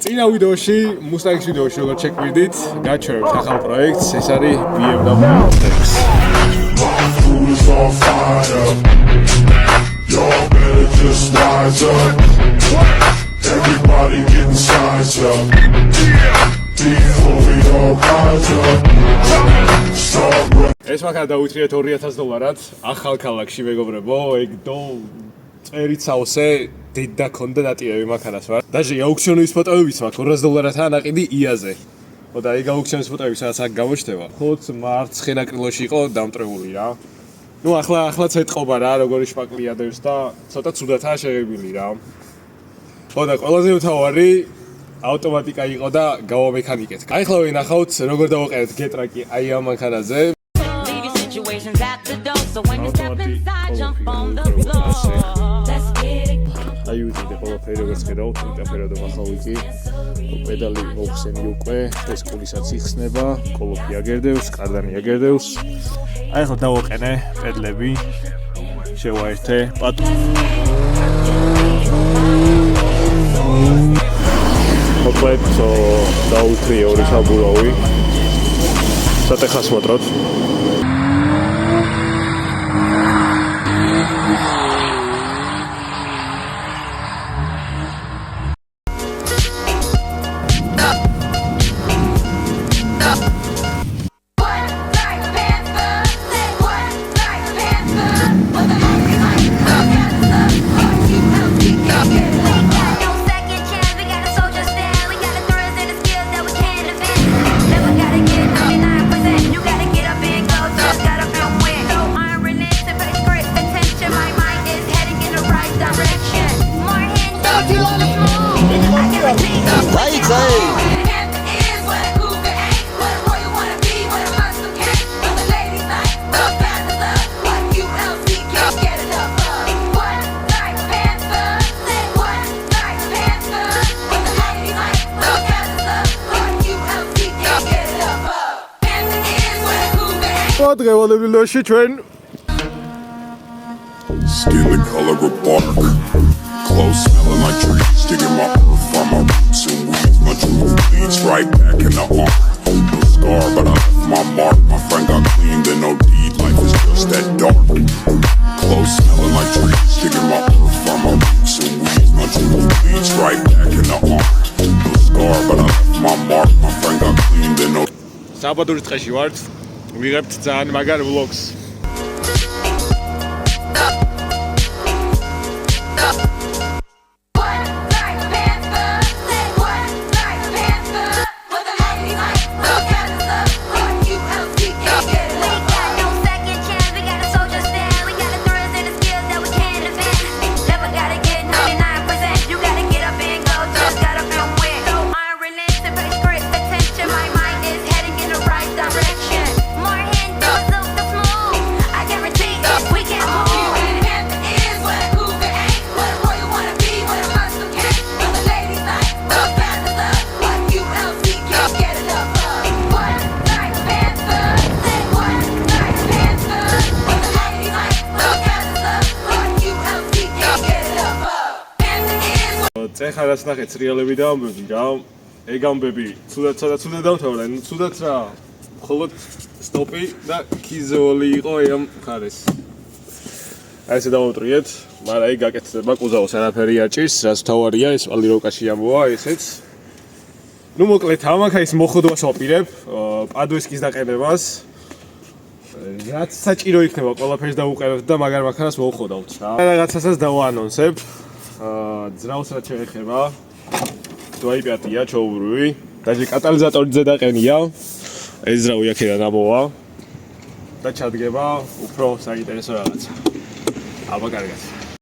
წინა ვიდეოში, Mustang-ის ვიდეოში როგორც შეგვიდით, გაჩვენებთ ახალ პროექტს, ეს არის BMW X. Y'all better just rise up. Everybody getting sized up. Before we all rise up. ეს მაგა დაუჭრიეთ $2000 ახალ ქალაქში მეგობრებო, ეგ წერით საოსე დიდ და კონდა დატირები მანქანას ვარ. Даже აუქციონის ფოტოებიც მაქვს $200-თან ნაყიდი იაზე. და ეგ აუქციონის ფოტოები სადაც აქ გამოჩნდება. ხოც მარცხენა კრილოში იყო დამტრეული რა. ნუ ახლაც ეთყობა რა, როგორი შპაკლია დევს და ცოტა ცუდათაა შეღებილი რა. და ყველაზე მთავარი ავტომატიკა იყო და გავამექანიკეთ. აი ხლა ვინახავთ როგორ დავაყენეთ გეტრაკი აი ამ მანქანაზე. აი ვიდე ყველაფერი როგორც ხედავთ, ინტერფერადო მახალვიკი, პედალი მოხსენი უკვე, ეს კულისაც იხსნება, კოლოფი აგერდევს, კარდანი აგერდევს. აი ხო დავაყენე პედლები, შევაერთე მოკლედ დაუთრიე ორი საბურავი. სატეხას მოტროთ. დღევანდელობაში ჩვენ Skin the color of bark, clothes smelling like trees, digging my earth from my roots and weeds. My true bleeds right back in the arm. No scar, but I left my mark. My friend got clean, then no deed. Life is just that dark. Clothes smelling like trees, digging my earth from my roots and weeds. My true bleeds right back in the arm. No scar, but I left my mark. My friend got clean, then no. საბადურის წეში ვართ. ვიღებთ ძალიან მაგარ ვლოგს. ეხლა ნახეთ სრიალები და ამბები რა. ეგ ამბები ცუდად დავთავრე, ნუ ცუდად რა. მხოლოდ სტოპი და კიზოლი იყო ამ ხარეს. აი ესე დავუტრიეთ, მაგრამ ეგ გაკეთდება კუზაოს არაფერი აჭის, რაც თავარია ეს პალიროვკაში ამბოა ესეც. ნუ მოკლედ ამახაის მოხდვას ვაპირებ, პადვესკის დაყენებას. რაც საჭირო იქნება ყველაფერს დავუყენოთ და მაგარ მანქანას მოვხოდავთ რა. რაღაცასაც დავაანონსებ. ძრავს რაც შეეხება დვაიპატია ჩაუბრუი დაჟე კატალიზატორზე დაყენია ეს ძრავი აქედან ამოვა და ჩადგება უფრო საინტერესო რაღაცა აბა კარგად